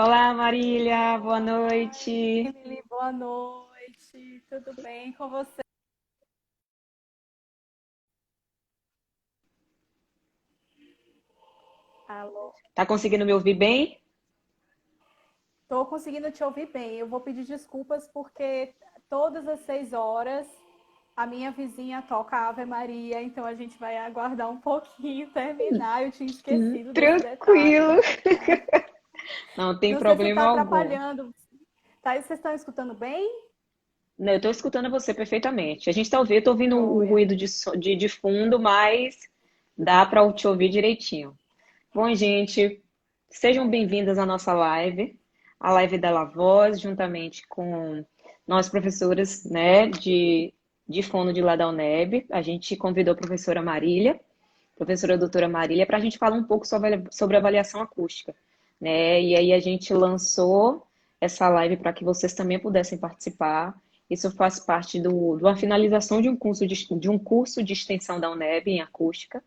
Olá, Marília, boa noite. Emily, boa noite. Tudo bem com você? Alô? Tá conseguindo me ouvir bem? Estou conseguindo te ouvir bem. Eu vou pedir desculpas porque todas as 6 horas a minha vizinha toca Ave Maria, então a gente vai aguardar um pouquinho terminar. Eu tinha esquecido desse detalhe. Tranquilo, não tem Não sei se está problema algum. atrapalhando. Tá, vocês estão escutando bem? Não, eu tô escutando você perfeitamente. A gente tá ouvindo, tô ouvindo o Joia. ruído de fundo, mas dá para te ouvir direitinho. Bom, gente, sejam bem-vindas à nossa live, a live da Voz, juntamente com nós professoras, né, de fono de lá da UNEB. A gente convidou a professora doutora Marília, para a gente falar um pouco sobre avaliação acústica, né? E aí a gente lançou essa live para que vocês também pudessem participar. Isso faz parte de uma finalização de um curso de extensão da UNEB em acústica,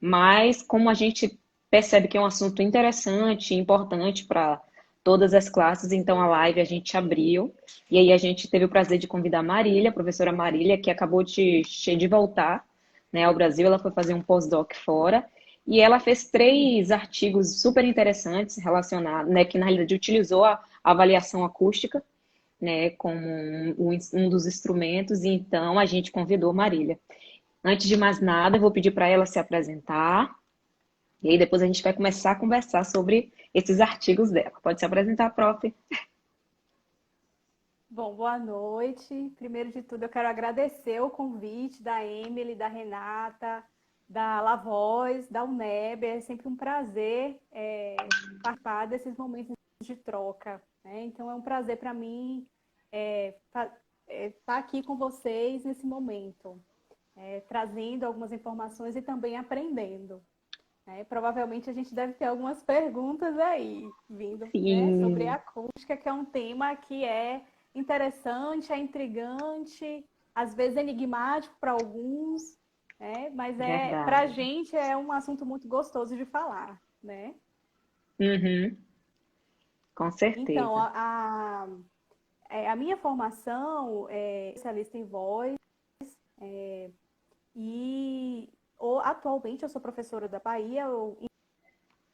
mas como a gente percebe que é um assunto interessante e importante para todas as classes, então a live a gente abriu, e aí a gente teve o prazer de convidar a Marília, a professora Marília, que acabou de voltar, né, ao Brasil. Ela foi fazer um pós-doc fora, e ela fez 3 artigos super interessantes relacionados, né, que na realidade utilizou a avaliação acústica, né, como um dos instrumentos, e então a gente convidou Marília. Antes de mais nada, eu vou pedir para ela se apresentar, e aí depois a gente vai começar a conversar sobre esses artigos dela. Pode se apresentar, prof. Bom, boa noite. Primeiro de tudo, eu quero agradecer o convite da Emily, da Renata, da Lavoz, da UNEB. É sempre um prazer participar desses momentos de troca, né? Então, é um prazer para mim estar aqui com vocês nesse momento, trazendo algumas informações e também aprendendo, né? Provavelmente a gente deve ter algumas perguntas aí vindo, né, sobre a Sim, acústica, que é um tema que é interessante, é intrigante, às vezes enigmático para alguns, né? Mas para a verdade. gente é um assunto muito gostoso de falar, né? Uhum, com Então, certeza. a minha formação é especialista em voz e atualmente eu sou professora da Bahia, eu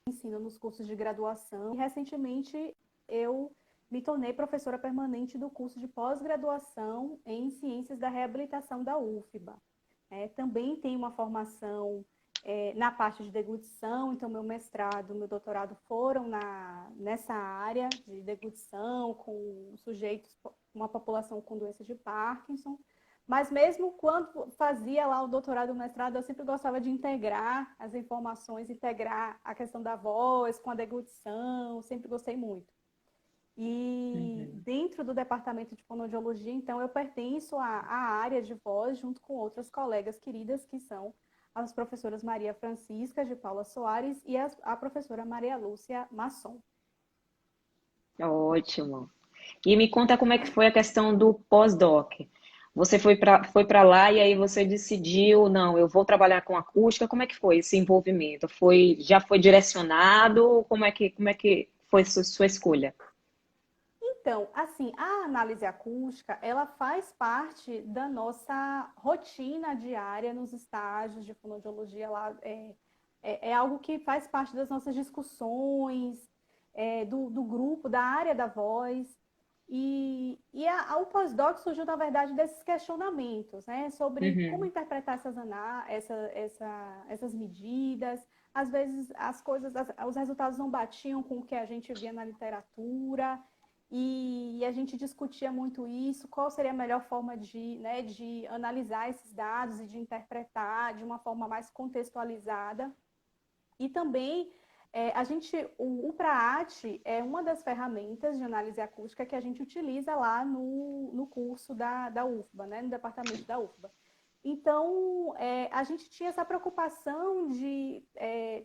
ensino nos cursos de graduação. E recentemente eu me tornei professora permanente do curso de pós-graduação em Ciências da Reabilitação da UFBA. Também tenho uma formação na parte de deglutição, então meu mestrado, meu doutorado foram nessa área de deglutição com sujeitos, uma população com doença de Parkinson. Mas mesmo quando fazia lá o doutorado e o mestrado, eu sempre gostava de integrar as informações, integrar a questão da voz com a deglutição, sempre gostei muito. E Uhum. dentro do departamento de fonoaudiologia, então, eu pertenço à área de voz, junto com outras colegas queridas, que são as professoras Maria Francisca de Paula Soares e a professora Maria Lúcia Masson. Ótimo. E me conta como é que foi a questão do pós-doc. Você foi para lá e aí você decidiu, não, eu vou trabalhar com acústica. Como é que foi esse envolvimento? Já foi direcionado? Como é que foi sua escolha? Então, assim, a análise acústica, ela faz parte da nossa rotina diária nos estágios de fonoaudiologia lá. É algo que faz parte das nossas discussões, do grupo, da área da voz. O pós-doc surgiu, na verdade, desses questionamentos, né? Sobre como Uhum. interpretar essas medidas. Às vezes, os resultados não batiam com o que a gente via na literatura. E a gente discutia muito isso, qual seria a melhor forma né, de analisar esses dados e de interpretar de uma forma mais contextualizada. E também o PRAAT é uma das ferramentas de análise acústica que a gente utiliza lá no curso da UFBA, né, no departamento da UFBA. Então, a gente tinha essa preocupação de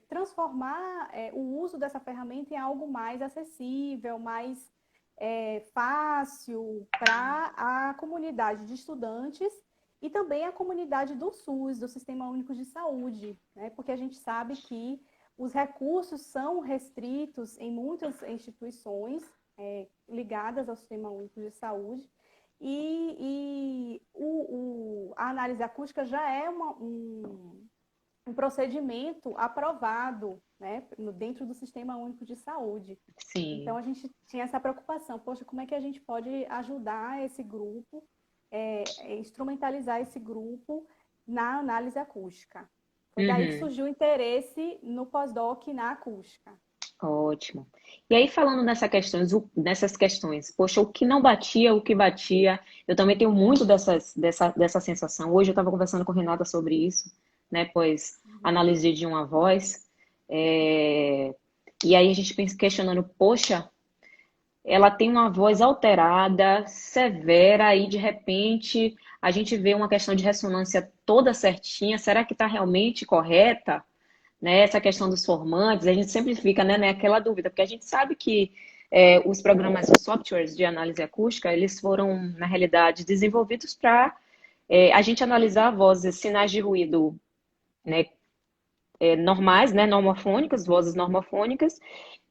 transformar o uso dessa ferramenta em algo mais acessível, mais fácil para a comunidade de estudantes e também a comunidade do SUS, do Sistema Único de Saúde, né? Porque a gente sabe que Os recursos são restritos em muitas instituições ligadas ao Sistema Único de Saúde, a análise acústica já é um procedimento aprovado, né, dentro do Sistema Único de Saúde. Sim. Então, a gente tinha essa preocupação, poxa, como é que a gente pode ajudar esse grupo, instrumentalizar esse grupo na análise acústica? Foi daí que Uhum. surgiu o interesse no pós-doc na acústica. Ótimo. E aí, falando nessas questões, poxa, o que não batia, o que batia, eu também tenho muito dessa sensação. Hoje eu estava conversando com a Renata sobre isso, né? Pois Uhum. análise de uma voz. é, E aí a gente pensa, questionando, poxa, ela tem uma voz alterada, severa, e de repente a gente vê uma questão de ressonância toda certinha. Será que está realmente correta? Né, essa questão dos formantes, a gente sempre fica, né, naquela dúvida, porque a gente sabe que os programas, os softwares de análise acústica, eles foram, na realidade, desenvolvidos para a gente analisar vozes, sinais de ruído, né, normais, né, normofônicas, vozes normofônicas,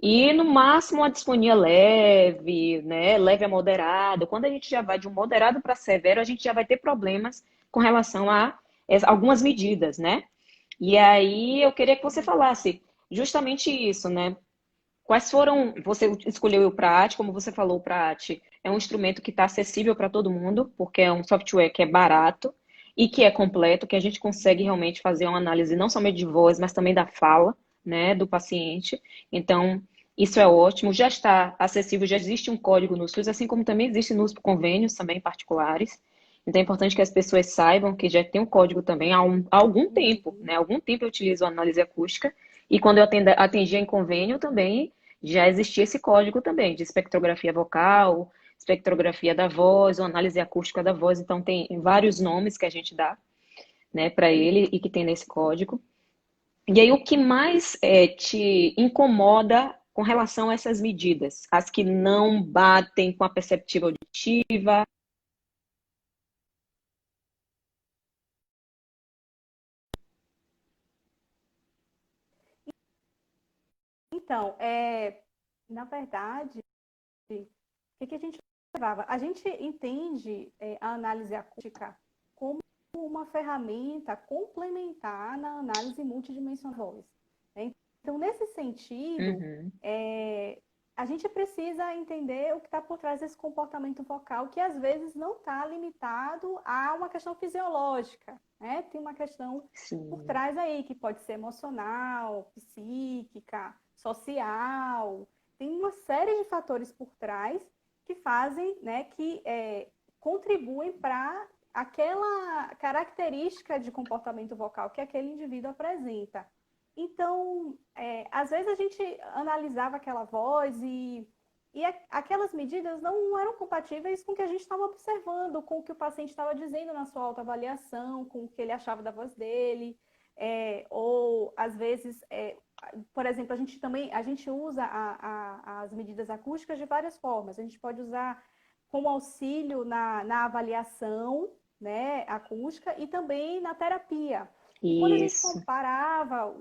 e no máximo a disfonia leve, né, leve a moderado. Quando a gente já vai de um moderado para severo, a gente já vai ter problemas com relação a algumas medidas, né? E aí eu queria que você falasse justamente isso, né? Quais foram. Você escolheu o Praat, como você falou, o Praat é um instrumento que está acessível para todo mundo, porque é um software que é barato e que é completo, que a gente consegue realmente fazer uma análise não somente de voz, mas também da fala, né, do paciente. Então, isso é ótimo. Já está acessível, já existe um código no SUS, assim como também existe nos convênios também particulares. Então, é importante que as pessoas saibam que já tem um código também há algum tempo, Uhum. né? Há algum tempo eu utilizo a análise acústica e quando eu atendia em convênio também já existia esse código também de espectrografia vocal, espectrografia da voz, ou análise acústica da voz. Então, tem vários nomes que a gente dá, né, para ele e que tem nesse código. E aí, o que mais te incomoda com relação a essas medidas? As que não batem com a perceptiva auditiva? Então, na verdade, o que a gente levava? A gente entende a análise acústica como uma ferramenta complementar na análise multidimensional voz, né? Então, nesse sentido, Uhum, a gente precisa entender o que está por trás desse comportamento vocal, que às vezes não está limitado a uma questão fisiológica, né? Tem uma questão por sim. trás aí, que pode ser emocional, psíquica, social. Tem uma série de fatores por trás que fazem, né, que contribuem para aquela característica de comportamento vocal que aquele indivíduo apresenta. Então, às vezes a gente analisava aquela voz e aquelas medidas não eram compatíveis com o que a gente estava observando, com o que o paciente estava dizendo na sua autoavaliação, com o que ele achava da voz dele, ou às vezes, por exemplo, a gente usa as medidas acústicas de várias formas. A gente pode usar como auxílio na avaliação, né, acústica e também na terapia. E quando a gente Isso. comparava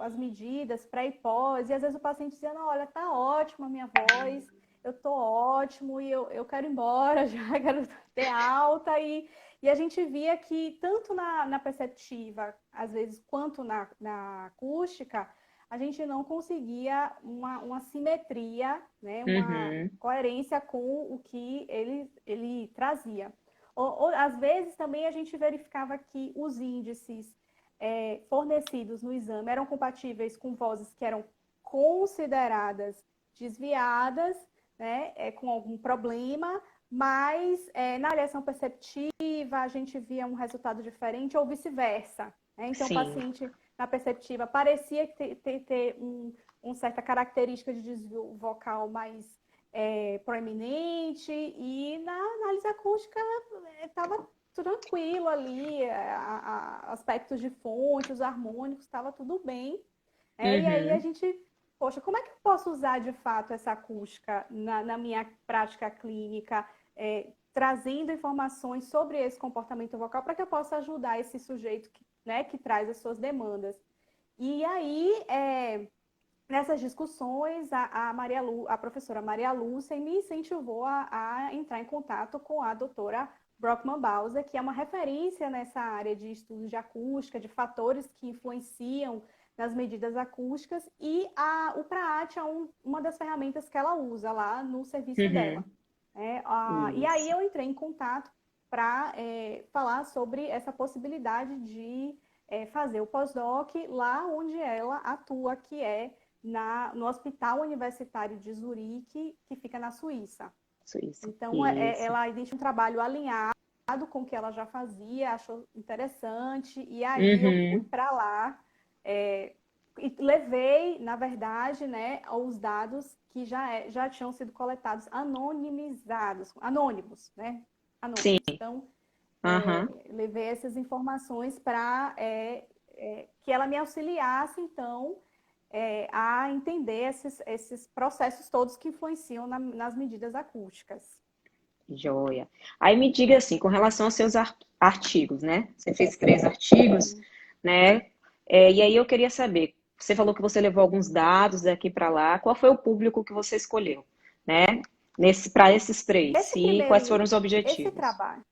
as medidas pré e pós, e às vezes o paciente dizia, não, olha, tá ótima a minha voz, eu tô ótimo e eu quero ir embora, já quero ter alta. E a gente via que tanto na perceptiva, às vezes, quanto na acústica, a gente não conseguia uma simetria, né, uma Uhum, coerência com o que ele trazia. Ou, às vezes também a gente verificava que os índices fornecidos no exame eram compatíveis com vozes que eram consideradas desviadas, né, com algum problema, mas na avaliação perceptiva a gente via um resultado diferente ou vice-versa, né? Então, o sim. paciente na perceptiva parecia ter uma certa característica de desvio vocal mais proeminente, e na análise acústica estava tranquilo ali, aspectos de fonte, os harmônicos, estava tudo bem. E aí a Uhum. gente, poxa, como é que eu posso usar de fato essa acústica na minha prática clínica, trazendo informações sobre esse comportamento vocal para que eu possa ajudar esse sujeito que, né, que traz as suas demandas? E aí, nessas discussões, a professora Maria Lúcia me incentivou a entrar em contato com a doutora Brockman-Bauser, que é uma referência nessa área de estudos de acústica, de fatores que influenciam nas medidas acústicas, e o PRAAT é uma das ferramentas que ela usa lá no serviço dela. E aí Isso. eu entrei em contato para falar sobre essa possibilidade de fazer o pós-doc lá onde ela atua, que é no Hospital Universitário de Zurique, que fica na Suíça. Isso. Então, Isso. ela identificou um trabalho alinhado com o que ela já fazia, achou interessante, e aí eu fui Uhum. para lá e levei, na verdade, né, os dados que já tinham sido coletados anônimos, né? Sim. Anônimos. Então, Aham. levei essas informações para que ela me auxiliasse, então, a entender esses processos todos que influenciam nas medidas acústicas. Joia. Aí me diga assim, com relação aos seus artigos, né? Você fez 3 artigos, Sim. né? E aí eu queria saber, você falou que você levou alguns dados daqui para lá, qual foi o público que você escolheu, né? Para esses três, Esse e quais primeiro, foram os esse objetivos? trabalho,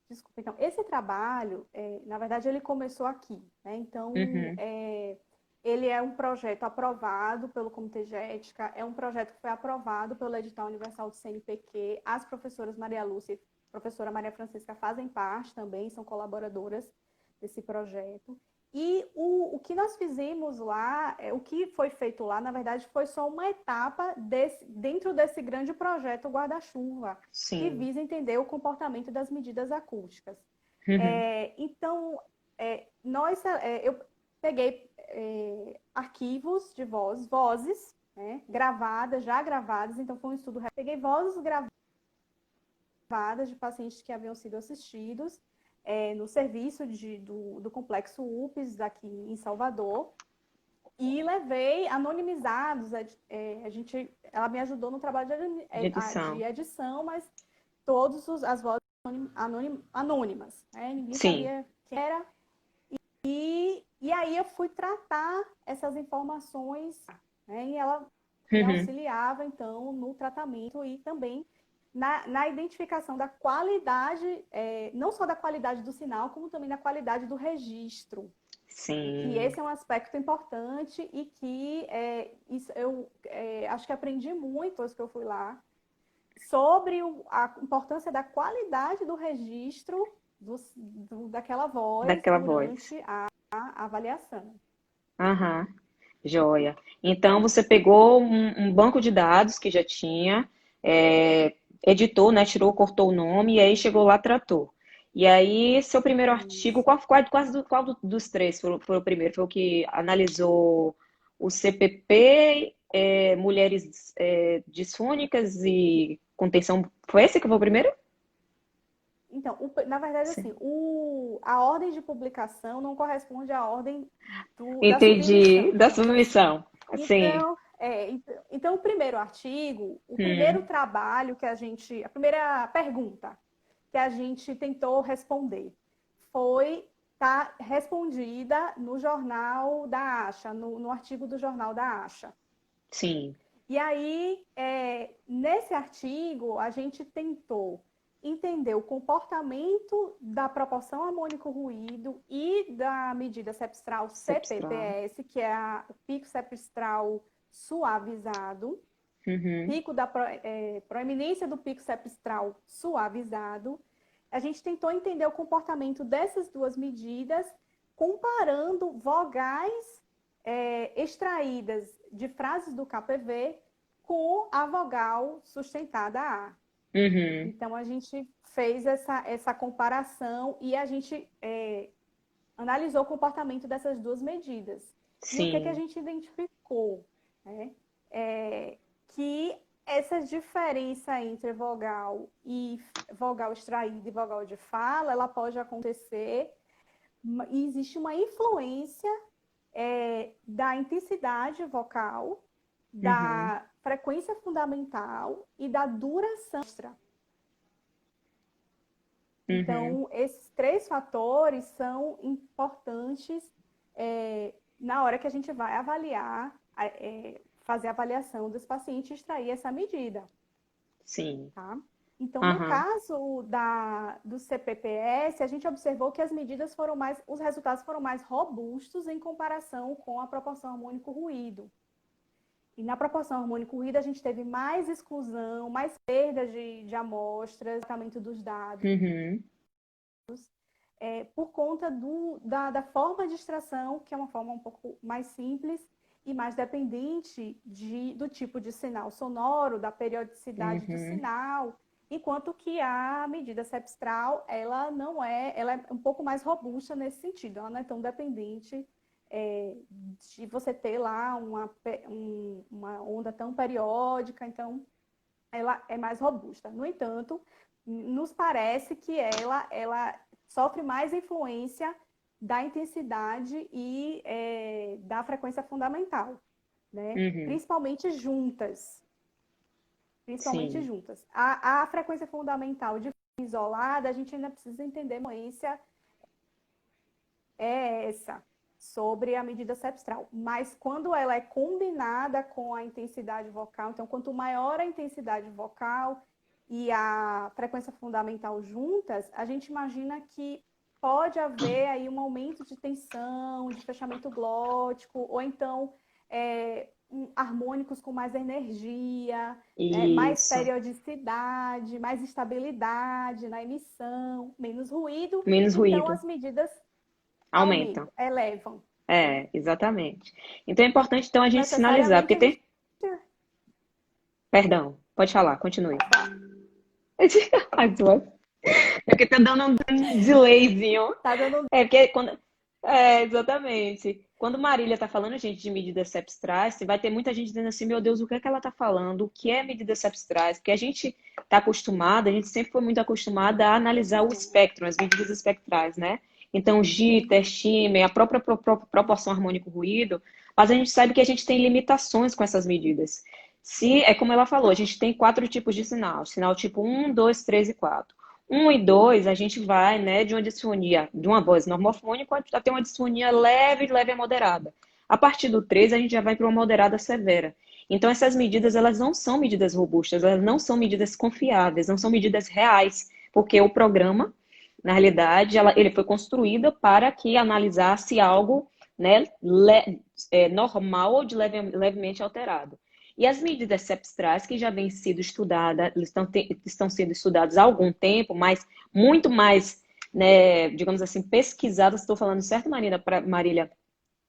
desculpa, então, esse trabalho, na verdade, ele começou aqui, né? Então, Uhum. ele é um projeto aprovado pelo Comitê de Ética, é um projeto que foi aprovado pelo Edital Universal do CNPq. As professoras Maria Lúcia e professora Maria Francisca fazem parte também, são colaboradoras desse projeto. E o que nós fizemos lá, o que foi feito lá, na verdade, foi só uma etapa dentro desse grande projeto Guarda-Chuva, que Sim. visa entender o comportamento das medidas acústicas. Uhum. Então, eu peguei arquivos de vozes, né, gravadas, já gravadas, então foi um estudo. Peguei vozes gravadas de pacientes que haviam sido assistidos no serviço do complexo UPS aqui em Salvador, e levei anonimizados. Ela me ajudou no trabalho De de edição. edição, mas todas as vozes anônimas, né? Ninguém Sim. sabia quem era. E aí eu fui tratar essas informações, né? E ela me Uhum. auxiliava, então, no tratamento e também na identificação da qualidade, não só da qualidade do sinal, como também da qualidade do registro. E que Sim. esse é um aspecto importante e que eu acho que aprendi muito depois que eu fui lá sobre a importância da qualidade do registro daquela voz Daquela voz. durante a avaliação. Aham. Joia. Então, você pegou um banco de dados que já tinha, editou, né, tirou, cortou o nome, e aí chegou lá, tratou. E aí, seu primeiro artigo, Isso. qual dos três foi o primeiro? Foi o que analisou o CPP, mulheres disfônicas e contenção. Foi esse que foi o primeiro? Então, na verdade, Sim. assim, a ordem de publicação não corresponde à ordem da Entendi. submissão, Da digamos assim. submissão. Sim. Então, o primeiro artigo, o primeiro Hum, trabalho a primeira pergunta que a gente tentou responder foi respondida no jornal da ASHA, no artigo do jornal da ASHA. sim. E aí, nesse artigo, a gente tentou entender o comportamento da proporção amônico-ruído e da medida cepstral Cepstral. CPPS, que é o pico cepstral suavizado, Uhum. pico da proeminência do pico cepstral suavizado. A gente tentou entender o comportamento dessas duas medidas, comparando vogais extraídas de frases do KPV com a vogal sustentada A. Uhum. Então, a gente fez essa comparação e a gente analisou o comportamento dessas duas medidas. E o que a Sim. gente identificou? Né? Que essa diferença entre vogal extraída e vogal de fala, ela pode acontecer e existe uma influência da intensidade vocal, Uhum. da frequência fundamental e da duração. Uhum. Então, esses três fatores são importantes na hora que a gente vai avaliar, fazer a avaliação dos pacientes e extrair essa medida, Sim. tá? Então, no Aham. caso do CPPS, a gente observou que os resultados foram mais robustos em comparação com a proporção harmônico-ruído. E na proporção harmônico-ruído, a gente teve mais exclusão, mais perda de amostras, tratamento dos dados, Uhum. por conta da forma de extração, que é uma forma um pouco mais simples e mais dependente do tipo de sinal sonoro, da periodicidade do Uhum. sinal, enquanto que a medida cepstral, ela é um pouco mais robusta nesse sentido, ela não é tão dependente de você ter lá uma onda tão periódica, então ela é mais robusta. No entanto, nos parece que ela sofre mais influência da intensidade e da frequência fundamental, né? Uhum. Principalmente juntas. Principalmente Sim. juntas. A frequência fundamental de isolada, a gente ainda precisa entender a influência é essa sobre a medida cepstral. Mas quando ela é combinada com a intensidade vocal, então quanto maior a intensidade vocal e a frequência fundamental juntas, a gente imagina que pode haver aí um aumento de tensão, de fechamento glótico, ou então harmônicos com mais energia, né? Mais Isso. periodicidade, mais estabilidade na emissão, menos ruído. Menos Então, ruído. as medidas Aumenta. aumentam, elevam, né? É, exatamente. Então é importante então a Não gente sinalizar, necessariamente porque a gente tem. Perdão, pode falar, continue. pode falar. Ai, é porque tá dando um delayzinho. Tá dando. É porque quando. É, exatamente. Quando Marília tá falando, gente, de medidas cepstrais, vai ter muita gente dizendo assim, meu Deus, o que é que ela tá falando? O que é medidas cepstrais? Porque a gente tá acostumada, a gente sempre foi muito acostumada a analisar o espectro, as medidas espectrais, né? Então, jitter, shimmer, a própria proporção harmônico-ruído, mas a gente sabe que a gente tem limitações com essas medidas. Se, é como ela falou, a gente tem quatro tipos de sinal. Sinal tipo um, 2, 3 e 4. Um e 2, a gente vai, né, de uma disfonia, de uma voz normofônica até uma disfonia leve, leve a moderada. A partir do 3, a gente já vai para uma moderada severa. Então, essas medidas, elas não são medidas robustas, elas não são medidas confiáveis, não são medidas reais, porque o programa, na realidade, ele foi construído para que analisasse algo, né, normal ou de levemente alterado. E as medidas cepstrais, que já vêm sido estudadas, estão sendo estudadas há algum tempo, mas muito mais, né, digamos assim, pesquisadas, estou falando certo, Marília,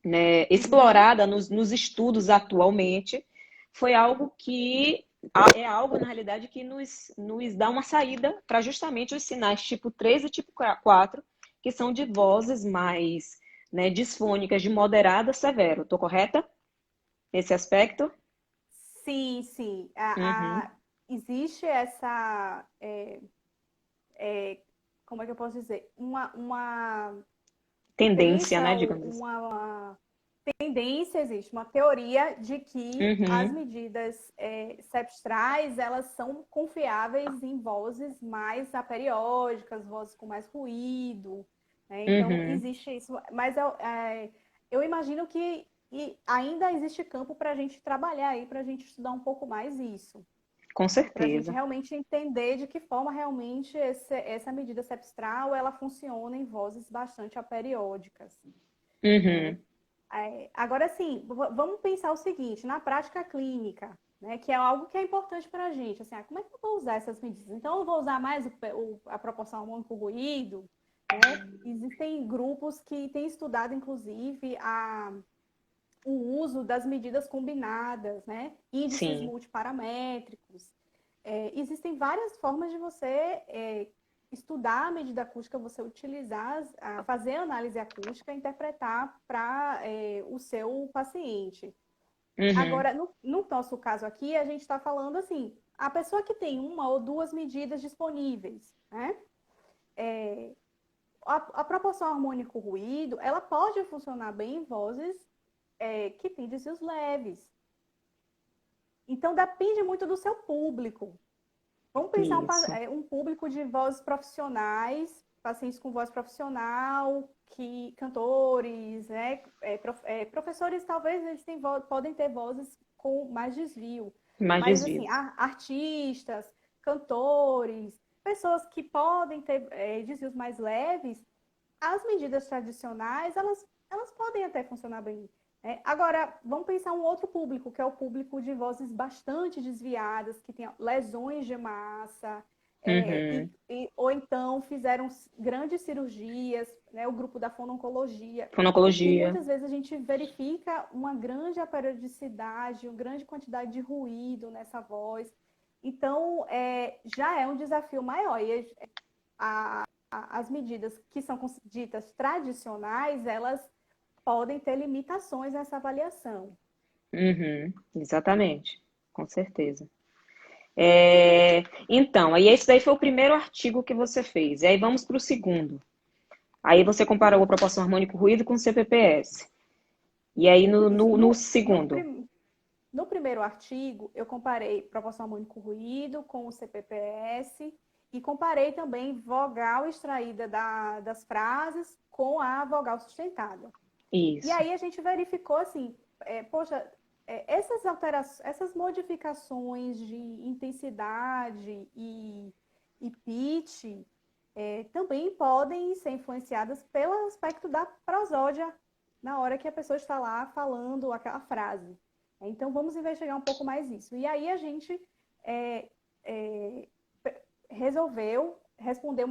né, Uhum. explorada nos estudos atualmente, foi algo que é algo, na realidade, que nos dá uma saída para justamente os sinais tipo 3 e tipo 4, que são de vozes mais, né, disfônicas, de moderado a severo. Estou correta nesse aspecto? Sim, sim. Uhum. Existe essa. Como é que eu posso dizer? Uma Tendência, crença, né, digamos assim. uma tendência, existe uma teoria de que as Uhum, medidas cepstrais, elas são confiáveis em vozes mais aperiódicas, vozes com mais ruído, né? Então, uhum, existe isso. Mas eu imagino que ainda existe campo para a gente trabalhar aí, para a gente estudar um pouco mais isso. com Para a gente certeza. realmente entender de que forma realmente essa medida cepstral ela funciona em vozes bastante aperiódicas, né? Uhum, Agora, sim, vamos pensar o seguinte, na prática clínica, né, que é algo que é importante para a gente, assim, como é que eu vou usar essas medidas? Então, eu vou usar mais a proporção harmônico-ruído, né? Existem grupos que têm estudado, inclusive, o uso das medidas combinadas, né? Índices sim. multiparamétricos. Existem várias formas de você estudar a medida acústica, você utilizar, fazer a análise acústica, interpretar para o seu paciente. Uhum, Agora, no nosso caso aqui, a gente está falando assim, a pessoa que tem uma ou duas medidas disponíveis, né? A proporção harmônico-ruído, ela pode funcionar bem em vozes que têm desvios leves. Então, depende muito do seu público. Vamos pensar Isso. um público de vozes profissionais, pacientes com voz profissional, que cantores, né? Professores talvez eles podem ter vozes com mais desvio, Mais mas assim, desvios. artistas, cantores, pessoas que podem ter desvios mais leves, as medidas tradicionais, elas podem até funcionar bem. Né? Agora, vamos pensar um outro público, que é o público de vozes bastante desviadas, que tem lesões de massa, Uhum. ou então fizeram grandes cirurgias, né? O grupo da fononcologia, em que Fononcologia. muitas vezes a gente verifica uma grande aperiodicidade, uma grande quantidade de ruído nessa voz. Então, já é um desafio maior. E as medidas que são ditas tradicionais, elas podem ter limitações nessa avaliação. Uhum. Exatamente. Com certeza. Então, aí esse daí foi o primeiro artigo que você fez. E aí vamos para o segundo. Aí você comparou a proporção harmônico-ruído com o CPPS. E aí Isso. no segundo. No primeiro artigo, eu comparei proporção harmônico-ruído com o CPPS e comparei também vogal extraída das frases com a vogal sustentada. E Isso. aí a gente verificou assim, poxa, essas alterações, essas modificações de intensidade e pitch também podem ser influenciadas pelo aspecto da prosódia na hora que a pessoa está lá falando aquela frase. Então vamos investigar um pouco mais isso. E aí a gente é, é, resolveu responder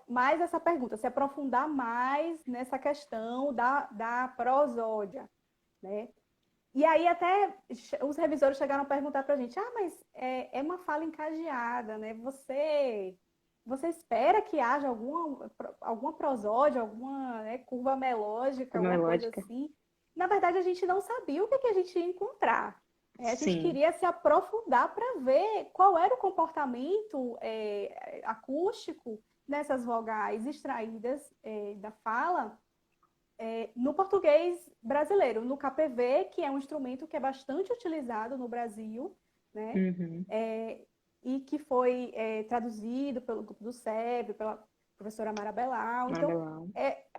mais essa pergunta, se aprofundar mais nessa questão da prosódia, né? E aí até os revisores chegaram a perguntar para a gente, mas é uma fala encadeada, né? Você espera que haja alguma prosódia, alguma, né, curva melódica, Como é alguma coisa lógica? assim? Na verdade, a gente não sabia o que a gente ia encontrar. A gente Sim. queria se aprofundar para ver qual era o comportamento acústico nessas vogais extraídas da fala no português brasileiro, no KPV, que é um instrumento que é bastante utilizado no Brasil, né? Uhum. E que foi traduzido pelo grupo do SEB, pela professora Mara Belal. Então, Mabelau.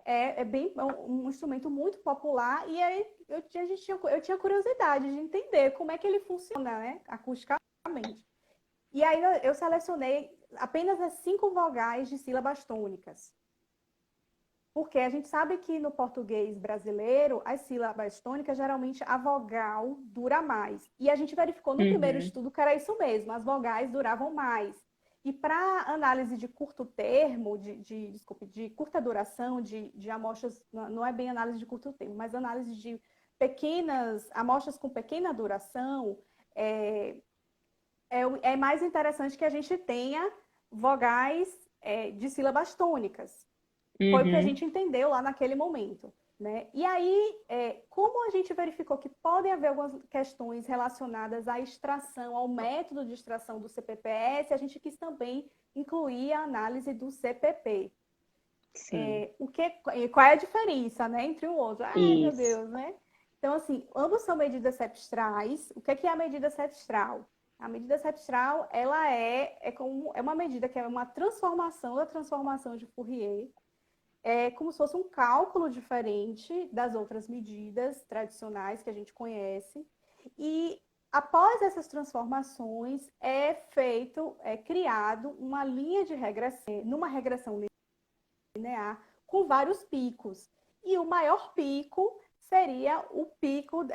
é bem um instrumento muito popular e aí eu tinha curiosidade de entender como é que ele funciona, né, acusticamente. E aí eu selecionei apenas as 5 vogais de sílabas tônicas. Porque a gente sabe que no português brasileiro, as sílabas tônicas, geralmente a vogal dura mais. E a gente verificou no primeiro Uhum. estudo que era isso mesmo, as vogais duravam mais. E para análise de curto termo, desculpe, de curta duração, de amostras, não é bem análise de curto termo, mas análise de pequenas, amostras com pequena duração, é, é mais interessante que a gente tenha vogais de sílabas tônicas. Foi o que a Uhum. gente entendeu lá naquele momento. Né? E aí, como a gente verificou que podem haver algumas questões relacionadas à extração, ao método de extração do CPPS, a gente quis também incluir a análise do CPP. Sim. Qual é a diferença, né, entre um outro? Ai, meu Isso. Deus, né? Então, assim, ambos são medidas cepstrais. O que é a medida cepstral? A medida cepstral, ela é uma medida que é uma transformação da transformação de Fourier, como se fosse um cálculo diferente das outras medidas tradicionais que a gente conhece. E após essas transformações, criado uma linha de regressão, numa regressão linear, com vários picos. E o maior pico seria o pico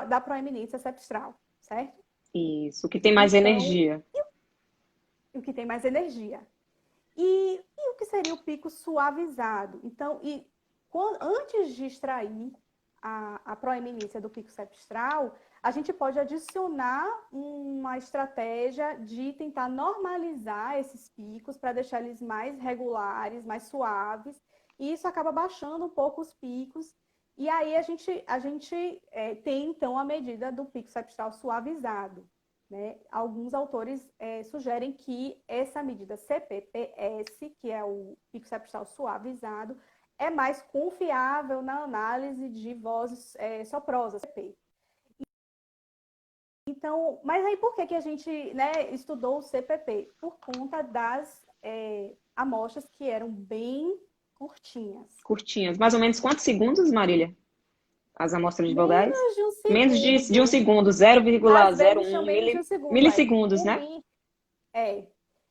da proeminência cepstral, certo? Isso. Que tem mais Então, energia. o que tem mais energia. E o que seria o pico suavizado? Então, antes de extrair a proeminência do pico cepstral, a gente pode adicionar uma estratégia de tentar normalizar esses picos para deixar eles mais regulares, mais suaves, e isso acaba baixando um pouco os picos. E aí a gente tem, então, a medida do pico cepstral suavizado. Né? Alguns autores sugerem que essa medida CPPS, que é o pico septal suavizado, é mais confiável na análise de vozes soprosas, CP. Então, mas aí por que que a gente, né, estudou o CPP? Por conta das amostras que eram bem curtinhas. Curtinhas. Mais ou menos quantos segundos, Marília? As amostras de vogais? Menos de um Menos de um segundo. segundo, Às vezes chama 0,01 menos de um segundo. milissegundos, O né? min... é.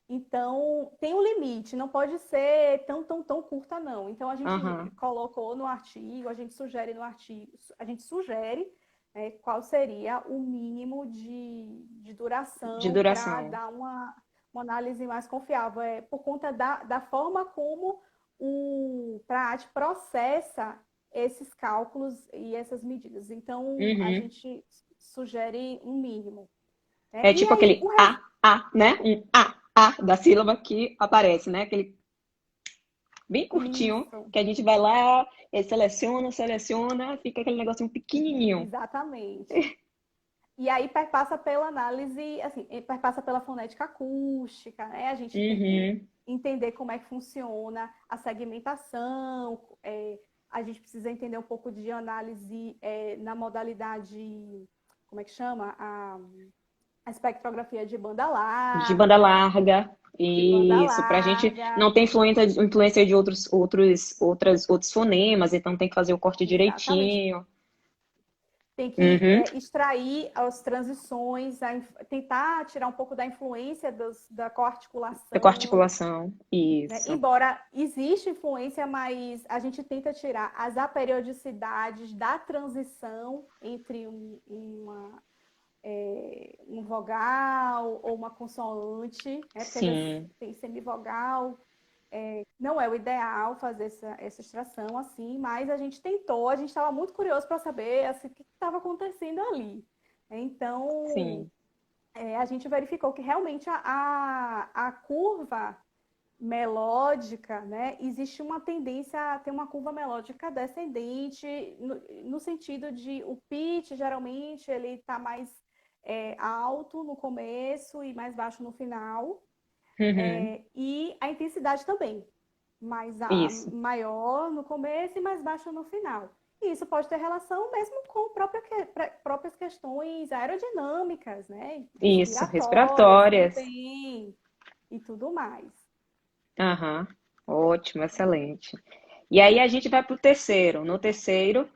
Então, tem um limite, não pode ser tão curta, não. Então, a gente Aham. colocou no artigo, a gente sugere no artigo, a gente sugere qual seria o mínimo de De duração para duração. dar uma análise mais confiável. É por conta da forma como o PRAT processa esses cálculos e essas medidas. Então, a Uhum. gente sugere um mínimo. Né? É E tipo aí, aquele né? Um da sílaba que aparece, né? Aquele bem curtinho, isso. que a gente vai lá, seleciona, fica aquele negocinho pequenininho. Exatamente. E aí perpassa pela análise, assim, perpassa pela fonética acústica, né? A gente tem que Uhum. entender como é que funciona a segmentação, a gente precisa entender um pouco de análise na modalidade, como é que chama? A espectrografia de banda De banda larga, larga. de banda Isso, pra gente larga, não ter influência de outros fonemas, então tem que fazer o corte exatamente. direitinho. Tem que Uhum. extrair as transições, tentar tirar um pouco da influência da Da coarticulação, articulação. né? Isso. Embora existe influência, mas a gente tenta tirar as aperiodicidades da transição entre um vogal ou uma consoante, né? Porque às vezes Sim. tem semivogal. Não é o ideal fazer essa extração assim, mas a gente tentou, a gente estava muito curioso para saber assim, o que estava acontecendo ali. Então, Sim. a gente verificou que realmente a curva melódica, né, existe uma tendência a ter uma curva melódica descendente, no sentido de o pitch, geralmente, ele está mais alto no começo e mais baixo no final, Uhum. e a intensidade também Isso. maior no começo e mais baixa no final. E isso pode ter relação mesmo com próprias questões aerodinâmicas, né? Isso. Respiratórias Respiratórias. também e tudo mais. Aham. Ótimo, excelente. E aí a gente vai pro terceiro. No terceiro,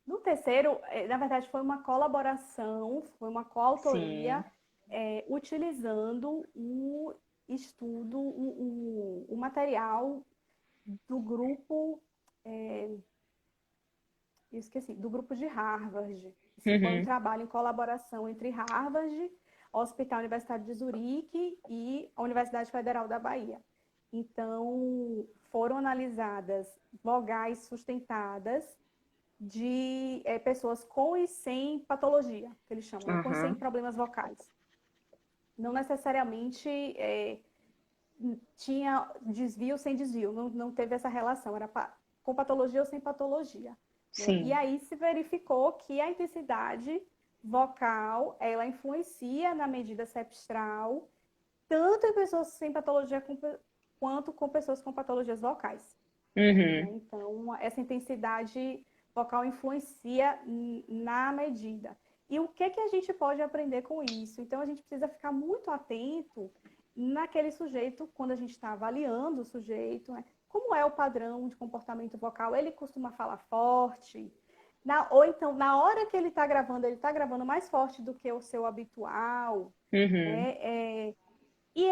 No terceiro, na verdade, foi uma colaboração, foi uma coautoria, sim. utilizando o estudo, o material do grupo eu esqueci, do grupo de Harvard. Isso foi um Uhum. trabalho em colaboração entre Harvard, o Hospital Universitário de Zurique e a Universidade Federal da Bahia. Então, foram analisadas vogais sustentadas de pessoas com e sem patologia, que eles chamam, né? Com e sem Aham. problemas vocais. Não necessariamente tinha desvio sem desvio, não teve essa relação, era com patologia ou sem patologia. Né? E Sim. aí se verificou que a intensidade vocal, ela influencia na medida cepstral, tanto em pessoas sem patologia quanto com pessoas com patologias vocais. Né? Uhum. Então, essa intensidade vocal influencia na medida. E o que que a gente pode aprender com isso? Então, a gente precisa ficar muito atento naquele sujeito, quando a gente está avaliando o sujeito, né? Como é o padrão de comportamento vocal? Ele costuma falar forte? Ou então, na hora que ele está gravando mais forte do que o seu habitual, Uhum. né? E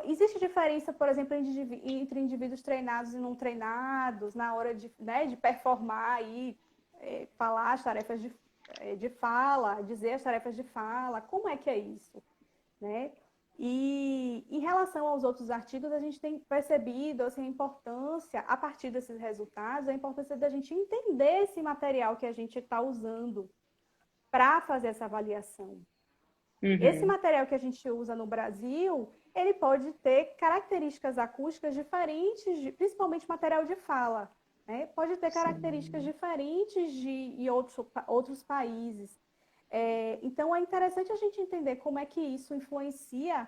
existe diferença, por exemplo, entre indivíduos treinados e não treinados na hora de, né, de performar e falar as tarefas de fala, dizer as tarefas de fala, como é que é isso, né? E em relação aos outros artigos, a gente tem percebido assim, a importância, a partir desses resultados, a importância da gente entender esse material que a gente está usando para fazer essa avaliação. Esse Uhum. material que a gente usa no Brasil, ele pode ter características acústicas diferentes, principalmente material de fala. Né? Pode ter características Sim. diferentes em outros países. Então, é interessante a gente entender como é que isso influencia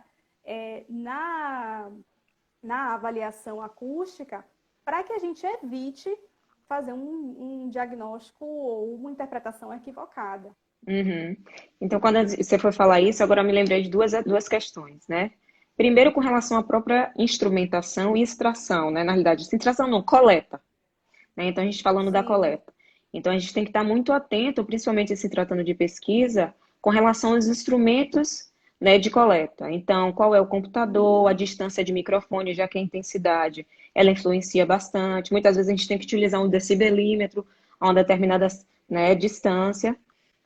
na avaliação acústica para que a gente evite fazer um diagnóstico ou uma interpretação equivocada. Uhum. Então, quando você foi falar isso, agora eu me lembrei de duas questões, né? Primeiro, com relação à própria instrumentação e extração, né? Na realidade, extração não, coleta, né? Então, a gente falando da Sim. coleta. Então, a gente tem que estar muito atento, principalmente se tratando de pesquisa, com relação aos instrumentos, né, de coleta. Então, qual é o computador, a distância de microfone, já que a intensidade, ela influencia bastante. Muitas vezes a gente tem que utilizar um decibelímetro a uma determinada, né, distância,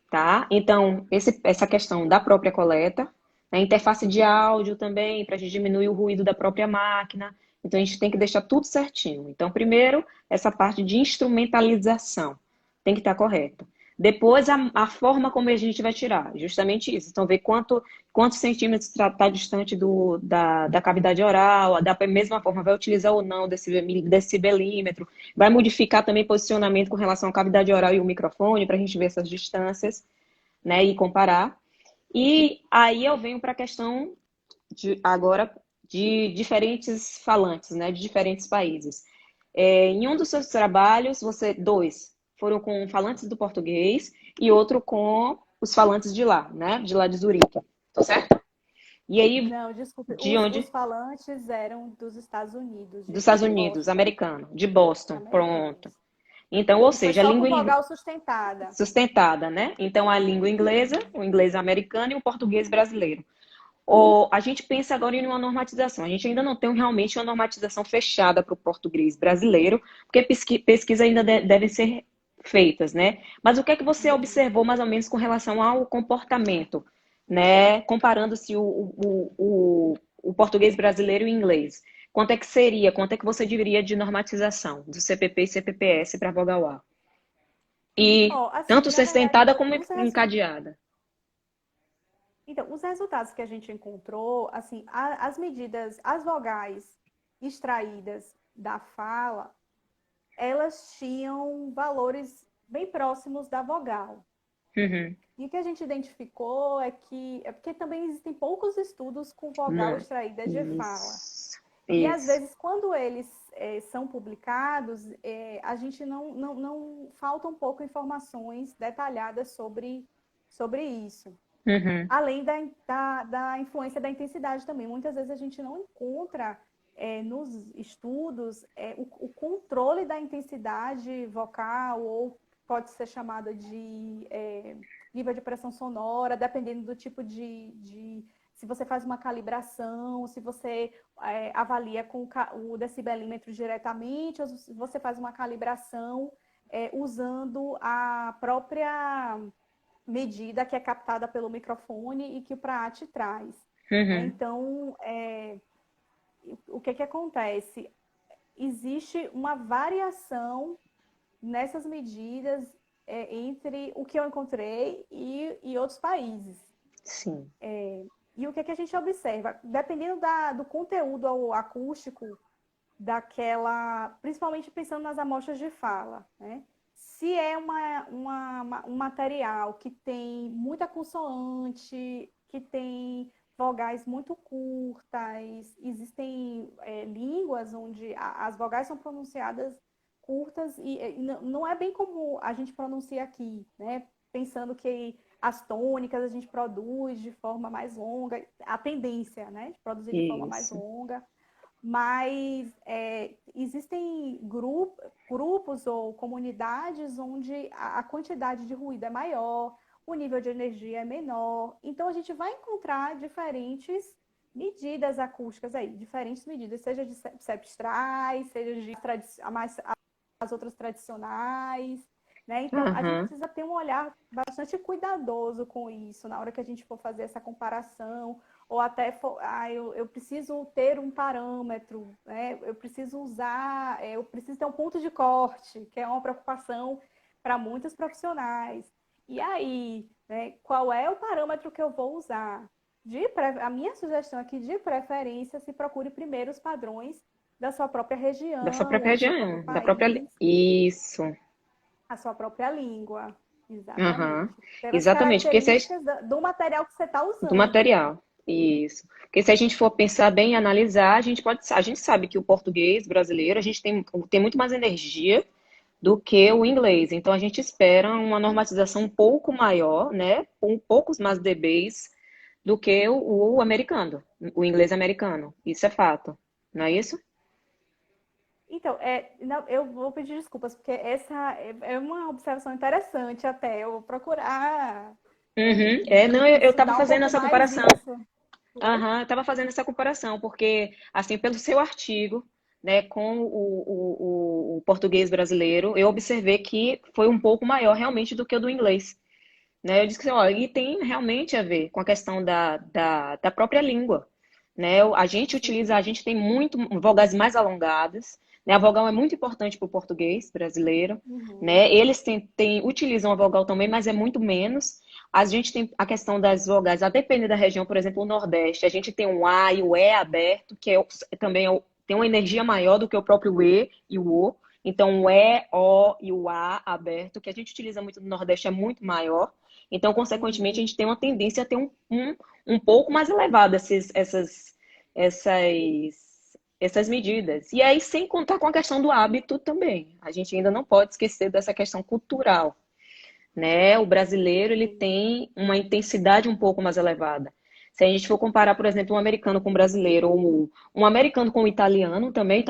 tá? Então, essa questão da própria coleta, a interface de áudio também, para a gente diminuir o ruído da própria máquina. Então, a gente tem que deixar tudo certinho. Então, primeiro, essa parte de instrumentalização tem que estar correta. Depois, a forma como a gente vai tirar, justamente isso. Então, ver quantos centímetros está distante da cavidade oral, da mesma forma, vai utilizar ou não desse decibelímetro, vai modificar também posicionamento com relação à cavidade oral e o microfone, para a gente ver essas distâncias, né, e comparar. E aí eu venho para a questão agora de diferentes falantes, né, de diferentes países. Em um dos seus trabalhos, dois foram com falantes do português e outro com os falantes de lá, né, de lá de Zurique. Tá certo? E aí, Não, desculpe, de os onde? falantes eram dos Estados Unidos, Dos Estados de Unidos, Boston, americano, de Boston, pronto. americanos. Então, ou E foi seja, a só com língua vogal sustentada. sustentada, né? Então, a língua inglesa, o inglês americano e o português brasileiro. Ou a gente pensa agora em uma normatização. A gente ainda não tem realmente uma normatização fechada para o português brasileiro, porque pesquisa ainda devem ser feitas, né? Mas o que é que você Uhum. observou mais ou menos com relação ao comportamento, né? Comparando-se o português brasileiro e o inglês. Quanto é que seria, quanto é que você diria de normatização do CPP e CPPS para a vogal A? E Ó, assim, tanto na verdade, sustentada como encadeada. então, os resultados que a gente encontrou, assim, as medidas, as vogais extraídas da fala, elas tinham valores bem próximos da vogal. Uhum. E o que a gente identificou é porque também existem poucos estudos com vogal Não. extraída de fala. Isso. E às Isso. vezes, quando eles são publicados, a gente não falta um pouco informações detalhadas sobre isso. Uhum. Além da influência da intensidade também. Muitas vezes a gente não encontra nos estudos o controle da intensidade vocal, ou pode ser chamada de nível de pressão sonora, dependendo do tipo se você faz uma calibração, se você avalia com o decibelímetro diretamente, ou se você faz uma calibração usando a própria medida que é captada pelo microfone e que o PRAAT traz. Né? Uhum. Então, o que acontece? Existe uma variação nessas medidas entre o que eu encontrei e outros países. Sim. E o que a gente observa? Dependendo do conteúdo acústico principalmente pensando nas amostras de fala, né? Se é um material que tem muita consoante, que tem vogais muito curtas, existem línguas onde as vogais são pronunciadas curtas e não é bem como a gente pronuncia aqui, né? Pensando que as tônicas a gente produz de forma mais longa, a tendência, né? De produzir de forma mais Isso. longa, mas existem grupos ou comunidades onde a quantidade de ruído é maior, o nível de energia é menor. Então, a gente vai encontrar diferentes medidas acústicas aí, diferentes medidas, seja de cepstrais, seja de as outras tradicionais. Né? Então, a gente Aham. precisa ter um olhar bastante cuidadoso com isso na hora que a gente for fazer essa comparação, ou até eu preciso ter um parâmetro, né? Eu preciso usar, eu preciso ter um ponto de corte, que é uma preocupação para muitos profissionais. E aí, né, qual é o parâmetro que eu vou usar? A minha sugestão aqui, de preferência, se procure primeiro os padrões da sua própria Da sua região própria ou do seu próprio região, da própria. país, Isso. a sua própria língua. Aham. Exatamente. Pelas Exatamente, porque se características do material que você está do usando. material. Isso. Porque se a gente for pensar bem e analisar, a gente sabe que o português brasileiro, a gente tem muito mais energia, do que o inglês. Então, a gente espera uma normatização um pouco maior, né, com poucos mais dBs do que o americano, o inglês americano. Isso é fato, não é isso? Então, não, eu vou pedir desculpas, porque essa é uma observação interessante até. Eu vou procurar Uhum. É, não, eu estava estudar um fazendo pouco essa mais comparação. isso. Oi? Aham, eu estava fazendo essa comparação, porque, assim, pelo seu artigo, né, com o português brasileiro, eu observei que foi um pouco maior realmente do que o do inglês, né? Eu disse que, ó, e tem realmente a ver com a questão da própria língua, né? A gente utiliza, a Sim. gente tem muito vogais mais alongadas, né? A vogal é muito importante para o português brasileiro, Uhum. né? Eles utilizam a vogal também, mas é muito menos. A gente tem a questão das vogais, a depender da região, por exemplo, o Nordeste, a gente tem o A e o E aberto, que também tem uma energia maior do que o próprio E e o O. Então, o E, O e o A aberto, que a gente utiliza muito no Nordeste, é muito maior. Então, consequentemente, a Uhum. gente tem uma tendência a ter um pouco mais elevado essas medidas. E aí, sem contar com a questão do hábito também. A gente ainda não pode esquecer dessa questão cultural, né? O brasileiro, ele Sim. tem uma intensidade um pouco mais elevada. Se a gente for comparar, por exemplo, um americano com um brasileiro, ou um americano com um italiano também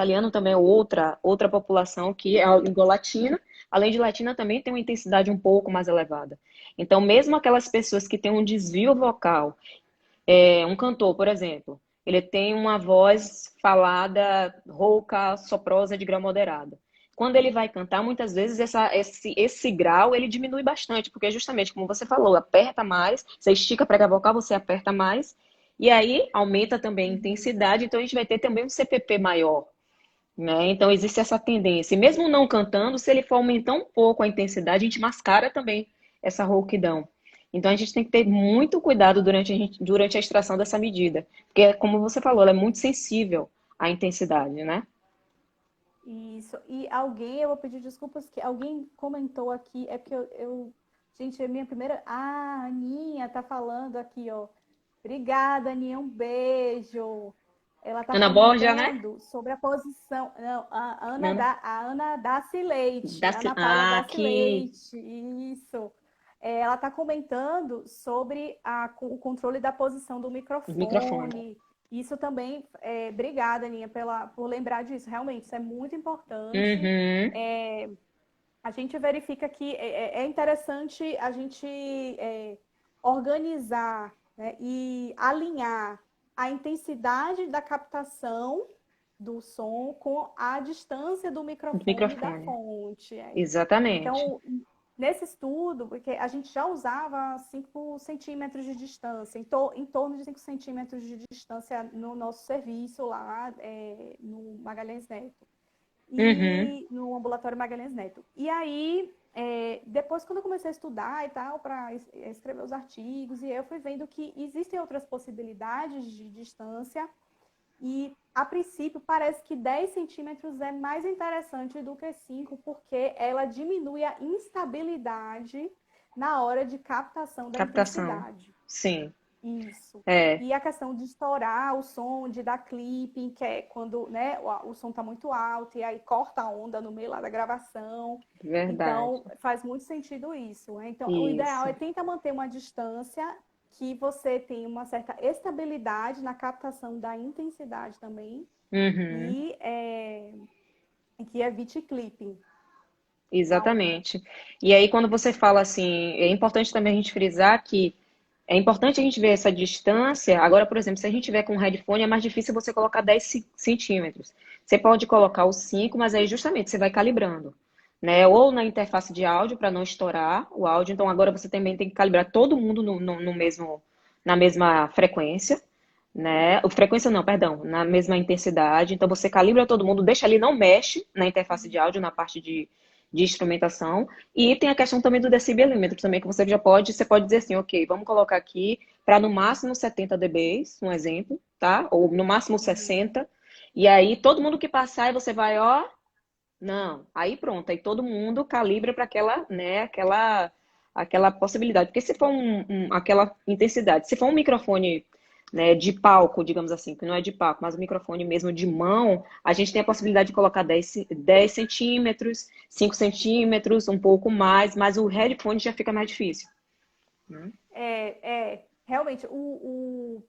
é outra população que é a língua latina, além de latina também tem uma intensidade um pouco mais elevada. Então, mesmo aquelas pessoas que têm um desvio vocal, um cantor, por exemplo, ele tem uma voz falada, rouca, soprosa de grau moderado. Quando ele vai cantar, muitas vezes esse grau ele diminui bastante, porque justamente como você falou, aperta mais, você estica a prega vocal, você aperta mais, e aí aumenta também a Uhum. intensidade, então a gente vai ter também um CPP maior, né? Então existe essa tendência. E mesmo não cantando, se ele for aumentar um pouco a intensidade, a gente mascara também essa rouquidão. Então a gente tem que ter muito cuidado durante a extração dessa medida, porque como você falou, ela é muito sensível à intensidade, né? Isso. E eu vou pedir desculpas que alguém comentou aqui, é porque gente, é minha primeira. Ah, a Aninha tá falando aqui, ó. Obrigada, Aninha, um beijo. Ela está Ana Borja, né? comentando sobre a posição. Não, Ana, A Ana Daci Leite, Ana Paula Daci aqui, Leite, isso. Ela está comentando sobre o controle da posição do o microfone. microfone. Isso também, obrigada, Aninha, por lembrar disso. Realmente, isso é muito importante. Uhum, É, a gente verifica que é interessante a gente organizar, né, e alinhar a intensidade da captação do som com a distância do do microfone da microfone. fonte. Exatamente. Então, nesse estudo, porque a gente já usava 5 centímetros de distância, em torno de 5 centímetros de distância no nosso serviço lá no Magalhães Neto Uhum, e no ambulatório Magalhães Neto. E aí, depois, quando eu comecei a estudar e tal, para escrever os artigos, e eu fui vendo que existem outras possibilidades de distância, e a princípio parece que 10 centímetros é mais interessante do que 5, porque ela diminui a instabilidade na hora de captação da captação. intensidade. Sim, Isso. é E a questão de estourar o som, de dar clipping, que é quando, né, o som está muito alto e aí corta a onda no meio lá da gravação. verdade. Então, faz muito sentido isso, né? Então, o ideal Isso. é tentar manter uma distância que você tenha uma certa estabilidade na captação da intensidade também Uhum. e que evite clipping. Exatamente. E aí, quando você fala assim, é importante também a gente frisar que é importante a gente ver essa distância. Agora, por exemplo, se a gente tiver com um headphone, é mais difícil você colocar 10 centímetros. Você pode colocar os 5, mas aí justamente você vai calibrando, né? Ou na interface de áudio para não estourar o áudio. Então, agora você também tem que calibrar todo mundo no mesmo, na mesma frequência, né? Frequência não, perdão, na mesma intensidade. Então, você calibra todo mundo, deixa ali, não mexe na interface de áudio, na parte de instrumentação. E tem a questão também do decibelímetro também, que você pode dizer assim, ok, vamos colocar aqui para no máximo 70 dBs, um exemplo, tá? Ou no máximo Uhum. 60. E aí todo mundo que passar, e você vai, ó, não. Aí pronto, aí todo mundo calibra para aquela, né, aquela possibilidade. Porque se for aquela intensidade, se for um microfone né, de palco, digamos assim, que não é de palco, mas o microfone mesmo de mão, a gente tem a possibilidade de colocar 10 centímetros, 5 centímetros, um pouco mais, mas o headphone já fica mais difícil. Né? Realmente, o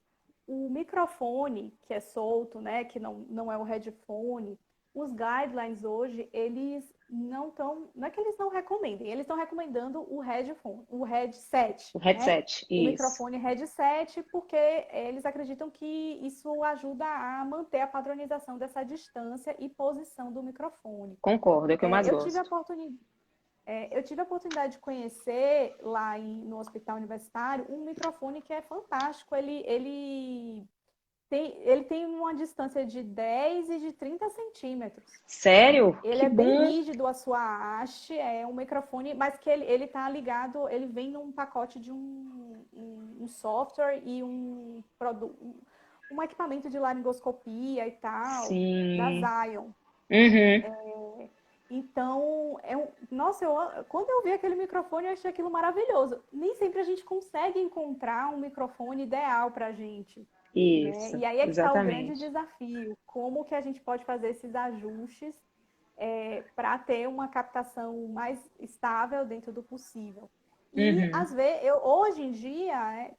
microfone que é solto, né, que não é o headphone, os guidelines hoje, eles não é que eles não recomendem, eles estão recomendando o headphone, o headset, O né? headset, O isso. microfone headset, porque eles acreditam que isso ajuda a manter a padronização dessa distância e posição do microfone. Concordo, é o que eu mais Eu tive a gosto. oportunidade eu tive a oportunidade de conhecer lá no hospital universitário um microfone que é fantástico. Ele tem uma distância de 10 e de 30 centímetros. Sério? Ele Que é bem bom! rígido a sua haste, é um microfone, mas que ele tá ligado, ele vem num pacote de um software e um equipamento de laringoscopia e tal, da Sim. Zion. Uhum. Então, nossa, quando eu vi aquele microfone, eu achei aquilo maravilhoso. Nem sempre a gente consegue encontrar um microfone ideal para a gente, né? Isso, E aí é que está o grande exatamente. desafio. Como que a gente pode fazer esses ajustes para ter uma captação mais estável dentro do possível? E, Uhum. às vezes, hoje em dia,